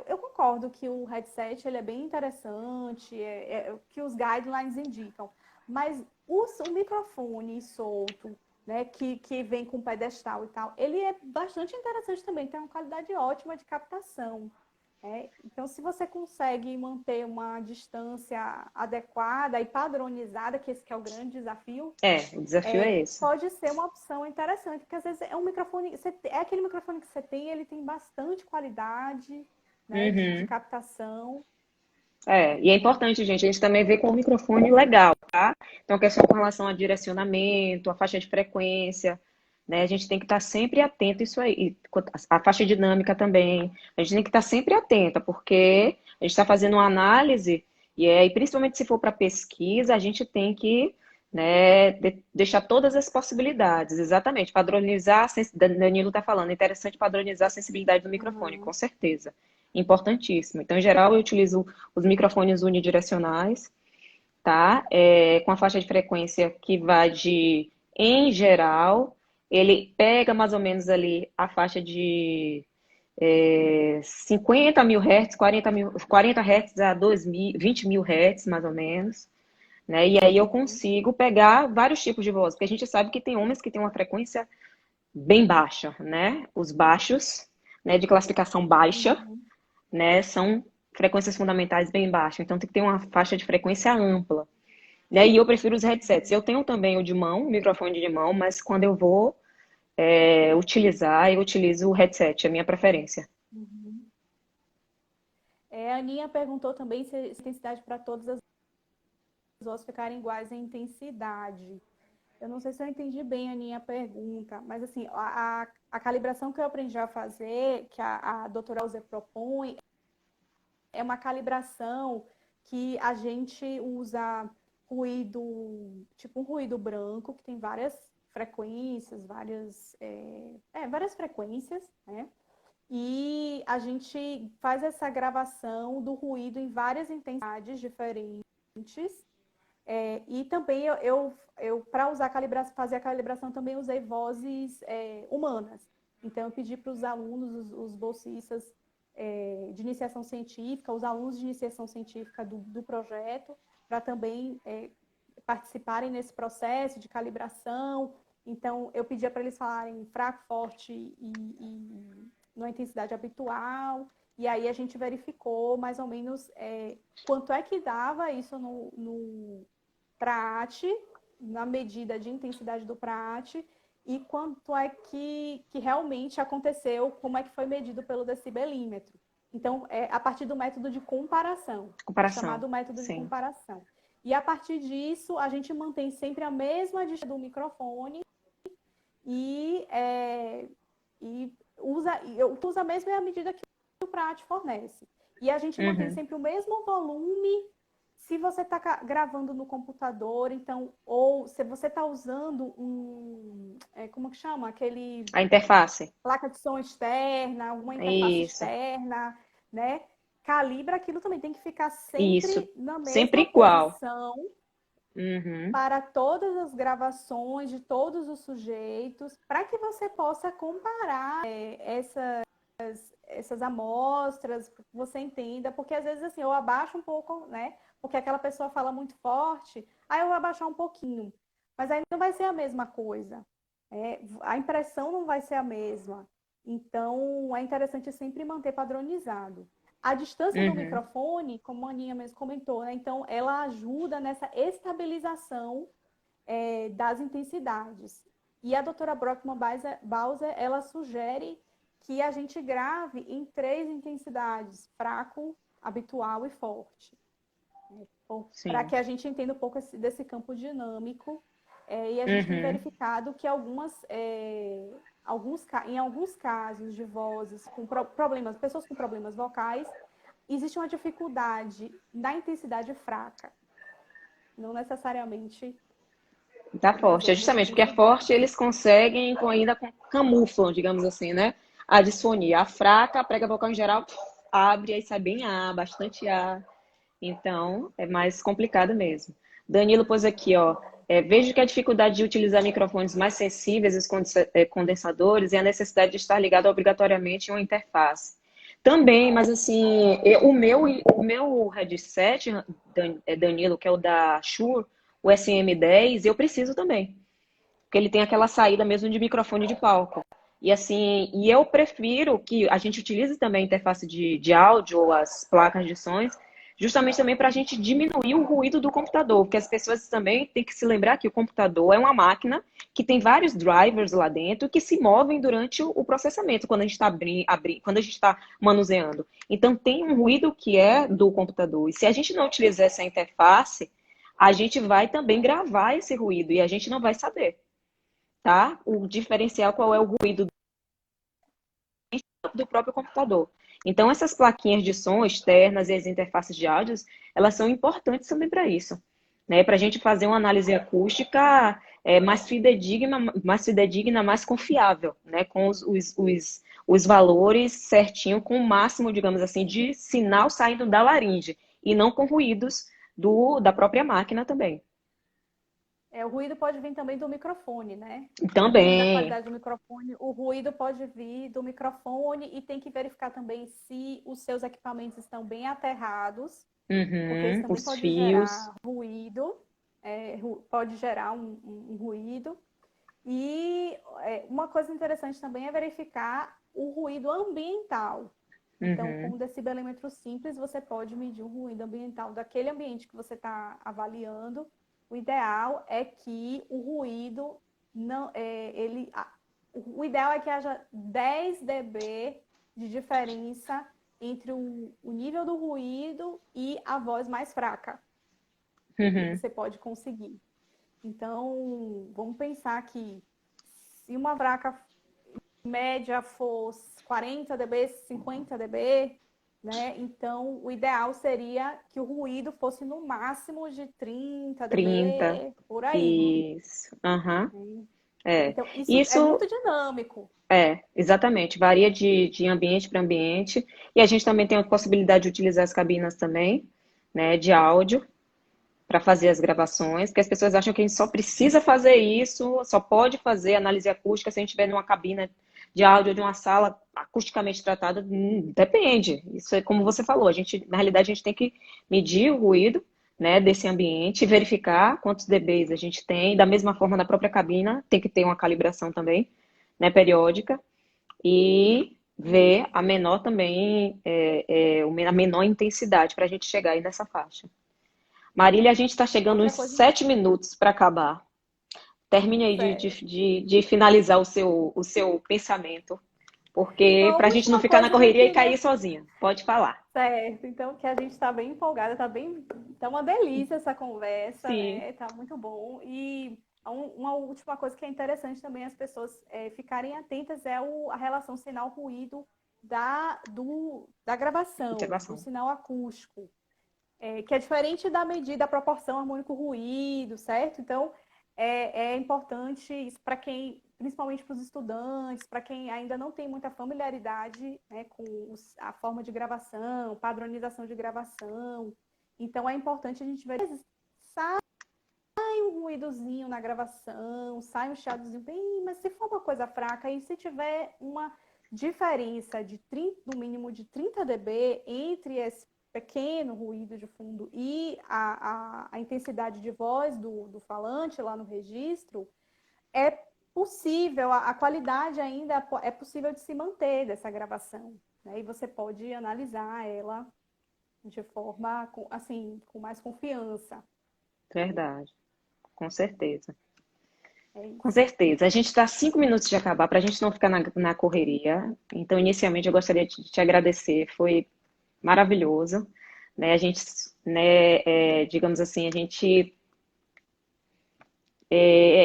eu concordo que o headset ele é bem interessante, é o que os guidelines indicam, mas o microfone solto, né, que vem com pedestal e tal, ele é bastante interessante também, tem uma qualidade ótima de captação. Então, se você consegue manter uma distância adequada e padronizada, que esse que é o grande desafio, É, o desafio é esse. pode ser uma opção interessante, porque às vezes é um microfone, é aquele microfone que você tem, ele tem bastante qualidade, né, de Uhum. captação. É, e é importante, gente, a gente também vê com o microfone legal, tá? Então, questão com relação a direcionamento, a faixa de frequência, né? A gente tem que estar sempre atento a isso aí. A faixa dinâmica também. A gente tem que estar sempre atenta, porque a gente está fazendo uma análise, e principalmente se for para pesquisa, a gente tem que, né, deixar todas as possibilidades. Exatamente. Padronizar, Danilo está falando, é interessante padronizar a sensibilidade do microfone, com Uhum. certeza. Importantíssimo. Então, em geral, eu utilizo os microfones unidirecionais, tá? Com a faixa de frequência que vai em geral, ele pega mais ou menos ali a faixa de 50 mil hertz, 40 hertz a 20 mil hertz, mais ou menos. Né? E aí eu Uhum. consigo pegar vários tipos de voz, porque a gente sabe que tem homens que têm uma frequência bem baixa, né? Os baixos, né, de classificação baixa, Uhum. né, são frequências fundamentais bem baixas, então tem que ter uma faixa de frequência ampla. Né? E eu prefiro os headsets. Eu tenho também o de mão, o microfone de mão, mas quando eu vou utilizar, eu utilizo o headset, é a minha preferência. Uhum. A Aninha perguntou também se intensidade para todas as vozes ficarem iguais em intensidade. Eu não sei se eu entendi bem a minha pergunta, mas assim, a calibração que eu aprendi a fazer, que a doutora Alze propõe, é uma calibração que a gente usa ruído, tipo um ruído branco, que tem várias frequências, várias frequências, né? E a gente faz essa gravação do ruído em várias intensidades diferentes. E também eu para usar fazer a calibração, também usei vozes humanas. Então, eu pedi para os alunos, os bolsistas de iniciação científica, os alunos de iniciação científica do projeto, para também participarem nesse processo de calibração. Então, eu pedia para eles falarem fraco, forte e numa intensidade habitual. E aí a gente verificou mais ou menos quanto é que dava isso no PRAT, na medida de intensidade do PRAT, e quanto é que realmente aconteceu, como é que foi medido pelo decibelímetro. Então, a partir do método de comparação, o Comparação, chamado método de sim. comparação. E a partir disso, a gente mantém sempre a mesma distância do microfone e, é, e usa a mesma medida que o PRAT fornece. E a gente mantém Uhum. sempre o mesmo volume se você está gravando no computador, então, ou se você está usando como que chama? A interface. Placa de som externa, alguma interface Isso. externa, né? calibra aquilo também, tem que ficar Isso, sempre na sempre mesma igual. posição Uhum, para todas as gravações de todos os sujeitos, para que você possa comparar essas amostras, para que você entenda, porque às vezes assim, eu abaixo um pouco, né? Porque aquela pessoa fala muito forte, aí eu vou abaixar um pouquinho. Mas aí não vai ser a mesma coisa. A impressão não vai ser a mesma. Então, é interessante sempre manter padronizado. A distância do uhum, microfone, como a Aninha mesmo comentou, né? Então, ela ajuda nessa estabilização das intensidades. E a doutora Brockman-Bauser, ela sugere que a gente grave em 3 intensidades, fraco, habitual e forte, para sim. que a gente entenda um pouco desse campo dinâmico. E a gente tem Uhum. verificado que em alguns casos de vozes com problemas, pessoas com problemas vocais, existe uma dificuldade na intensidade fraca, não necessariamente Tá nas forte. É outras justamente porque é forte, intensidades. eles conseguem ainda camuflam, digamos assim, né? A disfonia. A fraca, a prega vocal em geral, abre, aí sai bem ar, bastante ar. Então, é mais complicado mesmo. Danilo pôs aqui, ó. Vejo que a dificuldade de utilizar microfones mais sensíveis, os condensadores, e a necessidade de estar ligado obrigatoriamente em uma interface. Também, mas assim, o meu headset, Danilo, que é o da Shure, o SM10, eu preciso também. Porque ele tem aquela saída mesmo de microfone de palco. E assim, eu prefiro que a gente utilize também a interface de áudio ou as placas de sons, justamente também para a gente diminuir o ruído do computador, porque as pessoas também têm que se lembrar que o computador é uma máquina que tem vários drivers lá dentro que se movem durante o processamento, quando a gente está quando a gente está manuseando. Então tem um ruído que é do computador. E se a gente não utilizar essa interface, a gente vai também gravar esse ruído e a gente não vai saber, tá? O diferencial qual é o ruído do próprio computador. Então, essas plaquinhas de som externas e as interfaces de áudios, elas são importantes também para isso, né? Para a gente fazer uma análise acústica mais fidedigna, mais confiável, né? Com os valores certinho, com o máximo, digamos assim, de sinal saindo da laringe e não com ruídos da própria máquina também. O ruído pode vir também do microfone, né? Dependendo da Também. qualidade do microfone, o ruído pode vir do microfone e tem que verificar também se os seus equipamentos estão bem aterrados, porque isso Uhum, também os pode fios. gerar ruído, pode gerar um ruído. E uma coisa interessante também é verificar o ruído ambiental. Então, com Uhum. um decibelímetro simples, você pode medir o ruído ambiental daquele ambiente que você está avaliando. O ideal é que o ruído não, o ideal é que haja 10 dB de diferença entre o nível do ruído e a voz mais fraca que Uhum. você pode conseguir. Então, vamos pensar que se uma fraca média fosse 40 dB, 50 dB, né? Então, o ideal seria que o ruído fosse no máximo de 30 30. dB, por aí. Isso. Aham. Né? É. Então, isso é Isso muito dinâmico. exatamente. Varia de ambiente para ambiente. E a gente também tem a possibilidade de utilizar as cabinas também, né, de áudio, para fazer as gravações, porque as pessoas acham que a gente só precisa fazer isso, só pode fazer análise acústica se a gente estiver numa cabina de áudio de uma sala acusticamente tratada. Depende. Isso é como você falou, na realidade, a gente tem que medir o ruído, né, desse ambiente, verificar quantos dBs a gente tem, da mesma forma na própria cabina, tem que ter uma calibração também, né, periódica, e ver a menor também, a menor intensidade para a gente chegar aí nessa faixa. Marília, a gente está chegando uns Outra coisa, 7 minutos para acabar. Termine aí certo. de finalizar o seu pensamento, porque Uma para a gente não última ficar na coisa que eu correria e queria. cair sozinha. Pode falar. Certo, então que a gente está bem empolgada, tá uma delícia essa conversa, Sim. né? Tá muito bom. E uma última coisa que é interessante também as pessoas ficarem atentas é a relação sinal-ruído da gravação, do Observação. sinal acústico, que é diferente da medida, da proporção harmônico-ruído, certo? Então, é importante isso para quem principalmente para os estudantes, para quem ainda não tem muita familiaridade, né, com a forma de gravação, padronização de gravação. Então é importante a gente ver, sai um ruídozinho na gravação, sai um chiadozinho bem, mas se for uma coisa fraca, e se tiver uma diferença de 30, no mínimo de 30 dB entre esse pequeno ruído de fundo e a intensidade de voz do falante lá no registro, é possível, a qualidade ainda é possível de se manter dessa gravação, né? E você pode analisar ela de forma, assim, com mais confiança. Verdade, com certeza. É Com isso. certeza. A gente está a 5 minutos de acabar, para a gente não ficar na correria. Então, inicialmente, eu gostaria de te agradecer. Foi maravilhoso, né? A gente, né, digamos assim, a gente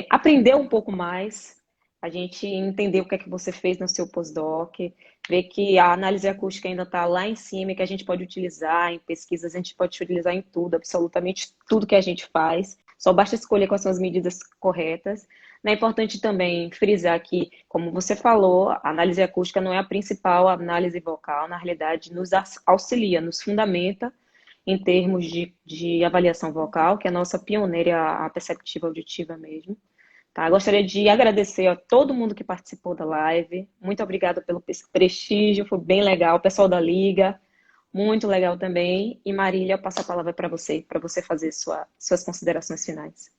aprendeu um pouco mais, a gente entendeu o que é que você fez no seu pós-doc, ver que a análise acústica ainda está lá em cima e que a gente pode utilizar em pesquisas, a gente pode utilizar em tudo, absolutamente tudo que a gente faz. Só basta escolher quais são as medidas corretas. É importante também frisar que, como você falou, a análise acústica não é a principal análise vocal, na realidade nos auxilia, nos fundamenta em termos de avaliação vocal, que é a nossa pioneira, a perceptiva auditiva mesmo. Tá? Gostaria de agradecer a todo mundo que participou da live. Muito obrigada pelo prestígio, foi bem legal. O pessoal da Liga, muito legal também. E Marília, eu passo a palavra para você fazer suas considerações finais.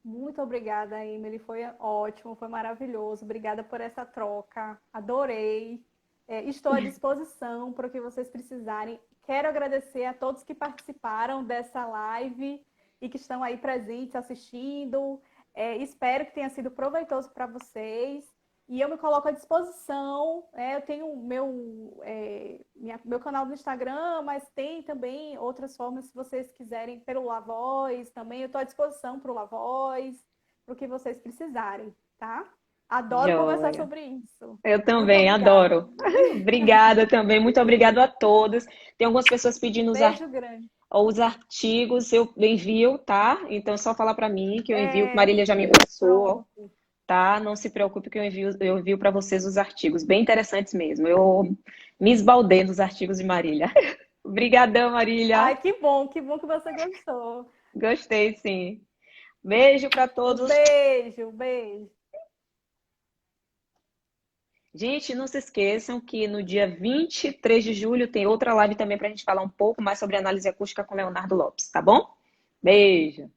Muito obrigada, Emily. Foi ótimo, foi maravilhoso. Obrigada por essa troca. Adorei. Estou à disposição para o que vocês precisarem. Quero agradecer a todos que participaram dessa live e que estão aí presentes assistindo. Espero que tenha sido proveitoso para vocês. E eu me coloco à disposição. Eu tenho meu canal no Instagram, mas tem também outras formas, se vocês quiserem, pelo Lavoz também. Eu estou à disposição para o Lavoz, para o que vocês precisarem, tá? Adoro conversar Joia. sobre isso. Eu Muito também, obrigada. adoro. Obrigada também, muito obrigada a todos. Tem algumas pessoas pedindo Beijo grande. os artigos, eu envio, tá? Então é só falar para mim que eu envio, que É, Marília já me passou, pronto. tá? Não se preocupe que eu envio para vocês os artigos, bem interessantes mesmo. Eu me esbaldei nos artigos de Marília. Obrigadão, Marília. Ai, que bom que você gostou. Gostei, sim. Beijo para Um todos. beijo, um beijo. Gente, não se esqueçam que no dia 23 de julho tem outra live também para a gente falar um pouco mais sobre análise acústica com Leonardo Lopes, tá bom? Beijo!